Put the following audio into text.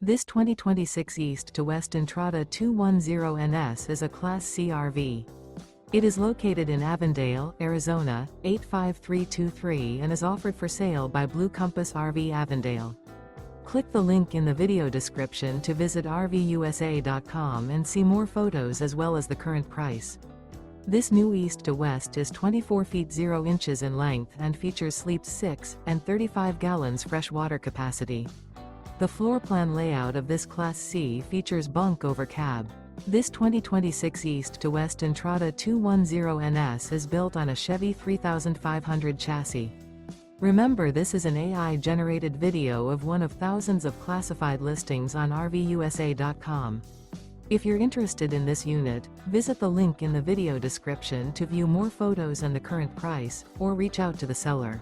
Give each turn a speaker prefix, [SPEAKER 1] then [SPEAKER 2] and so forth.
[SPEAKER 1] This 2026 East to West Entrada 210NS is a Class C RV. It is located in Avondale, Arizona, 85323 and is offered for sale by Blue Compass RV Avondale. Click the link in the video description to visit RVUSA.com and see more photos as well as the current price. This new East to West is 24 feet 0 inches in length and features sleeps 6 and 35 gallons fresh water capacity. The floor plan layout of this Class C features bunk over cab. This 2026 East to West Entrada 210NS is built on a Chevy 3500 chassis. Remember, this is an AI-generated video of one of thousands of classified listings on RVUSA.com. If you're interested in this unit, visit the link in the video description to view more photos and the current price, or reach out to the seller.